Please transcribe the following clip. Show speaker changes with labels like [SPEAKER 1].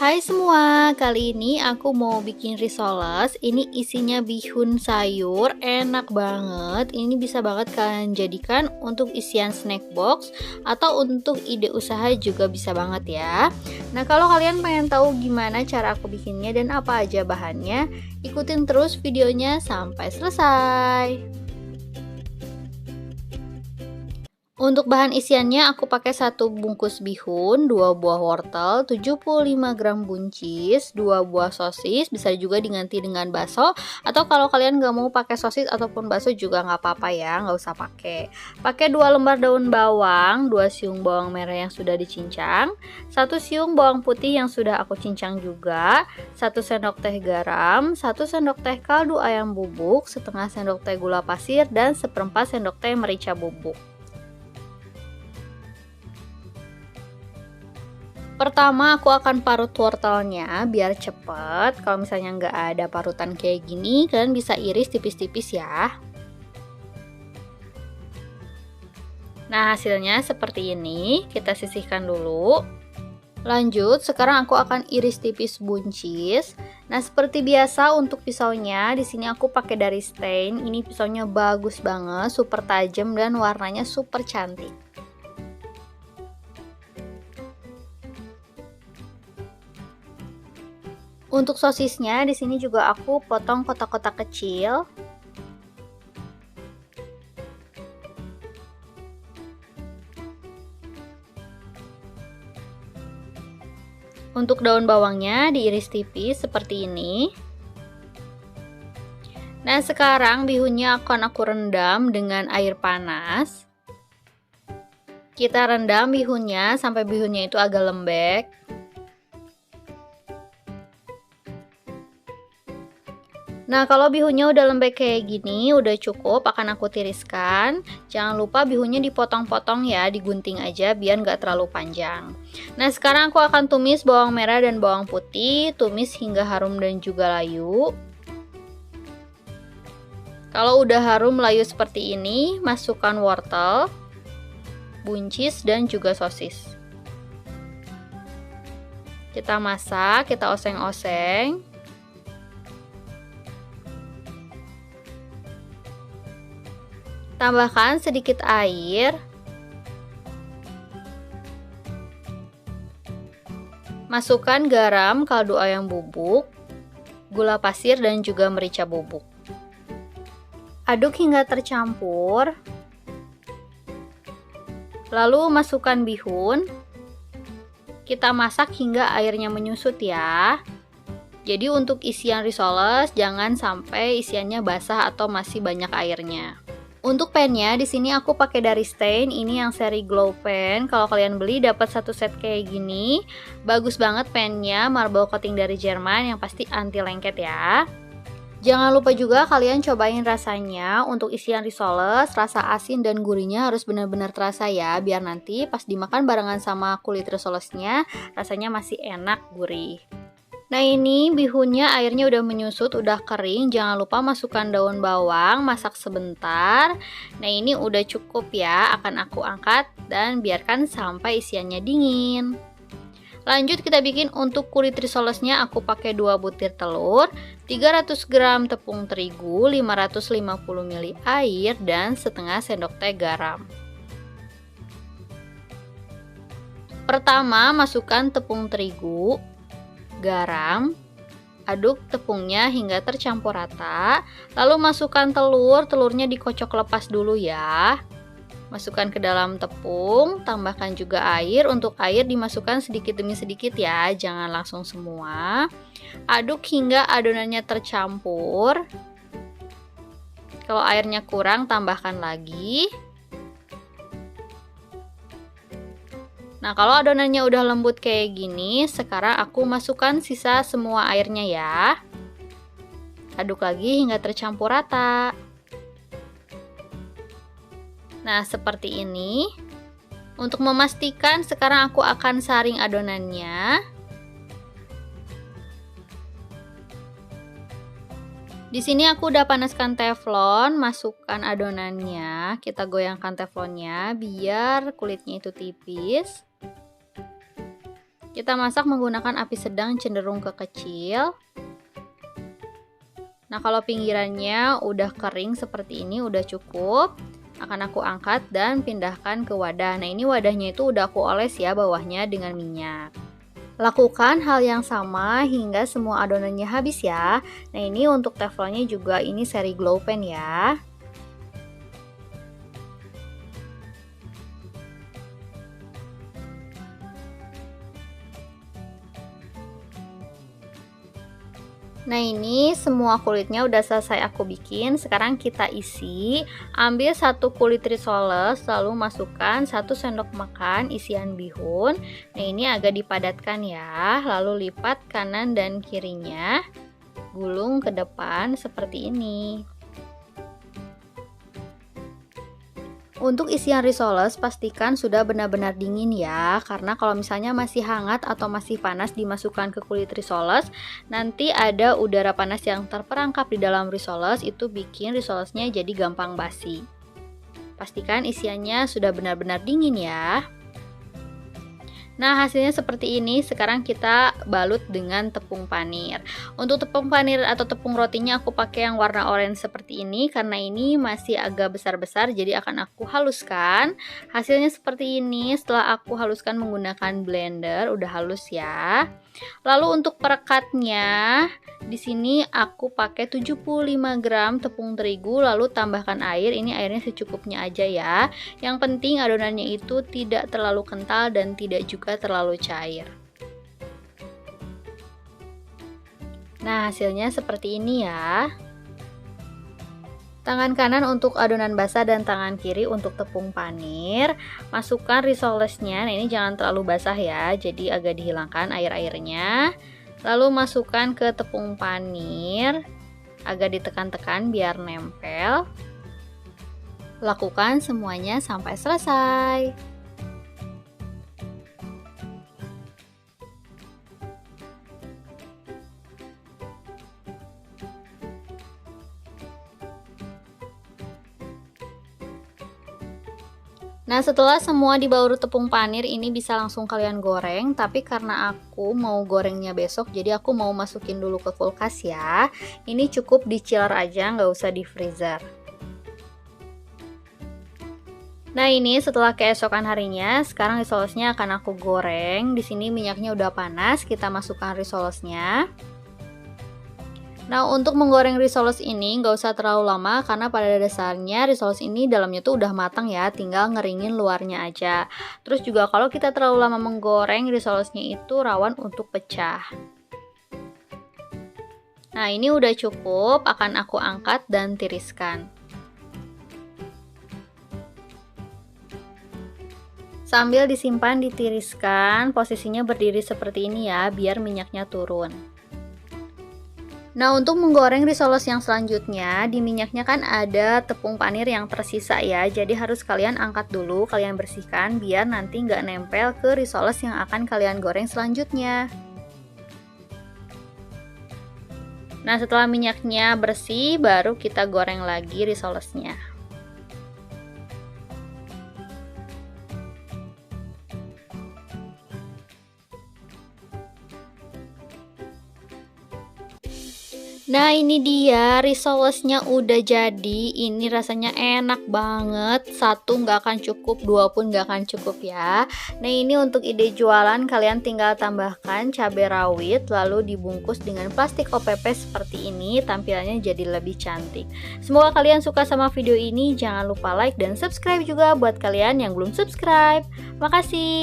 [SPEAKER 1] Hai semua, kali ini aku mau bikin risoles. Ini isinya bihun sayur, enak banget. Ini bisa banget kalian jadikan untuk isian snack box atau untuk ide usaha juga bisa banget ya. Nah, kalau kalian pengen tahu gimana cara aku bikinnya dan apa aja bahannya, ikutin terus videonya sampai selesai. Untuk bahan isiannya aku pakai 1 bungkus bihun, 2 buah wortel, 75 gram buncis, 2 buah sosis, bisa juga diganti dengan bakso, atau kalau kalian nggak mau pakai sosis ataupun bakso juga nggak apa-apa ya, nggak usah pakai. Pakai 2 lembar daun bawang, 2 siung bawang merah yang sudah dicincang, 1 siung bawang putih yang sudah aku cincang juga, 1 sendok teh garam, 1 sendok teh kaldu ayam bubuk, setengah sendok teh gula pasir, dan seperempat sendok teh merica bubuk. Pertama aku akan parut wortelnya biar cepet. Kalau misalnya nggak ada parutan kayak gini, kalian bisa iris tipis-tipis ya. Nah, hasilnya seperti ini. Kita sisihkan dulu. Lanjut, sekarang aku akan iris tipis buncis. Nah, seperti biasa untuk pisaunya, di sini aku pakai dari Stain. Ini pisaunya bagus banget, super tajam dan warnanya super cantik. Untuk sosisnya di sini juga aku potong kotak-kotak kecil. Untuk daun bawangnya diiris tipis seperti ini. Nah, sekarang bihunnya akan aku rendam dengan air panas. Kita rendam bihunnya sampai bihunnya itu agak lembek. Nah, kalau bihunnya udah lembek kayak gini, udah cukup, akan aku tiriskan. Jangan lupa bihunnya dipotong-potong ya, digunting aja biar nggak terlalu panjang. Nah, sekarang aku akan tumis bawang merah dan bawang putih, tumis hingga harum dan juga layu. Kalau udah harum layu seperti ini, masukkan wortel, buncis, dan juga sosis. Kita masak, kita oseng-oseng. Tambahkan sedikit air. Masukkan garam, kaldu ayam bubuk, gula pasir, dan juga merica bubuk. Aduk hingga tercampur. Lalu masukkan bihun. Kita masak hingga airnya menyusut ya. Jadi untuk isian risoles jangan sampai isiannya basah atau masih banyak airnya. Untuk pennya di sini aku pakai dari Stain, ini yang seri Glow Pen. Kalau kalian beli dapat satu set kayak gini. Bagus banget pennya, marble coating dari Jerman yang pasti anti lengket ya. Jangan lupa juga kalian cobain rasanya. Untuk isian risoles, rasa asin dan gurihnya harus benar-benar terasa ya, biar nanti pas dimakan barengan sama kulit risolesnya rasanya masih enak gurih. Nah, ini bihunnya airnya udah menyusut, udah kering. Jangan lupa masukkan daun bawang, masak sebentar. Nah, ini udah cukup ya, akan aku angkat dan biarkan sampai isiannya dingin. Lanjut kita bikin untuk kulit risolesnya. Aku pakai 2 butir telur, 300 gram tepung terigu, 550 ml air, dan setengah sendok teh garam. Pertama, masukkan tepung terigu, garam, aduk tepungnya hingga tercampur rata, lalu masukkan telur, telurnya dikocok lepas dulu ya. Masukkan ke dalam tepung, tambahkan juga air. Untuk air dimasukkan sedikit demi sedikit ya, jangan langsung semua. Aduk hingga adonannya tercampur. Kalau airnya kurang, tambahkan lagi. Nah, kalau adonannya udah lembut kayak gini, sekarang aku masukkan sisa semua airnya ya. Aduk lagi hingga tercampur rata. Nah, seperti ini. Untuk memastikan, sekarang aku akan saring adonannya. Di sini aku udah panaskan teflon, masukkan adonannya. Kita goyangkan teflonnya biar kulitnya itu tipis. Kita masak menggunakan api sedang cenderung ke kecil. Nah, kalau pinggirannya udah kering seperti ini udah cukup, akan aku angkat dan pindahkan ke wadah. Nah, ini wadahnya itu udah aku oles ya bawahnya dengan minyak. Lakukan hal yang sama hingga semua adonannya habis ya. Nah, ini untuk teflonnya juga ini seri glow pan ya. Nah, ini semua kulitnya udah selesai aku bikin. Sekarang kita isi. Ambil satu kulit risoles, lalu masukkan 1 sendok makan isian bihun. Nah, ini agak dipadatkan ya. Lalu lipat kanan dan kirinya. Gulung ke depan seperti ini. Untuk isian risoles pastikan sudah benar-benar dingin ya, karena kalau misalnya masih hangat atau masih panas dimasukkan ke kulit risoles, nanti ada udara panas yang terperangkap di dalam risoles, itu bikin risolesnya jadi gampang basi. Pastikan isiannya sudah benar-benar dingin ya. Nah, hasilnya seperti ini. Sekarang kita balut dengan tepung panir. Untuk tepung panir atau tepung rotinya aku pakai yang warna oranye seperti ini, karena ini masih agak besar-besar, jadi akan aku haluskan. Hasilnya seperti ini. Setelah aku haluskan menggunakan blender, udah halus ya. Lalu untuk perekatnya, di sini aku pakai 75 gram tepung terigu, lalu tambahkan air. Ini airnya secukupnya aja ya. Yang penting adonannya itu tidak terlalu kental dan tidak juga terlalu cair. Nah, hasilnya seperti ini ya. Tangan kanan untuk adonan basah dan tangan kiri untuk tepung panir. Masukkan risolesnya. Nah, ini jangan terlalu basah ya, jadi agak dihilangkan air-airnya. Lalu masukkan ke tepung panir. Agak ditekan-tekan biar nempel. Lakukan semuanya sampai selesai. Nah, setelah semua dibalut tepung panir, ini bisa langsung kalian goreng. Tapi karena aku mau gorengnya besok, jadi aku mau masukin dulu ke kulkas ya. Ini cukup di chiller aja, nggak usah di freezer. Nah, ini setelah keesokan harinya, sekarang risolesnya akan aku goreng. Di sini minyaknya udah panas, kita masukkan risolesnya. Nah, untuk menggoreng risoles ini nggak usah terlalu lama, karena pada dasarnya risoles ini dalamnya tuh udah matang ya, tinggal ngeringin luarnya aja. Terus juga kalau kita terlalu lama menggoreng, risolesnya itu rawan untuk pecah. Nah, ini udah cukup, akan aku angkat dan tiriskan. Sambil disimpan ditiriskan, posisinya berdiri seperti ini ya, biar minyaknya turun. Nah, untuk menggoreng risoles yang selanjutnya, di minyaknya kan ada tepung panir yang tersisa ya, jadi harus kalian angkat dulu, kalian bersihkan biar nanti nggak nempel ke risoles yang akan kalian goreng selanjutnya. Nah, setelah minyaknya bersih, baru kita goreng lagi risolesnya. Nah, ini dia risolesnya udah jadi. Ini rasanya enak banget. Satu nggak akan cukup, dua pun nggak akan cukup ya. Nah, ini untuk ide jualan, kalian tinggal tambahkan cabai rawit lalu dibungkus dengan plastik OPP seperti ini, tampilannya jadi lebih cantik. Semoga kalian suka sama video ini. Jangan lupa like dan subscribe juga buat kalian yang belum subscribe. Makasih.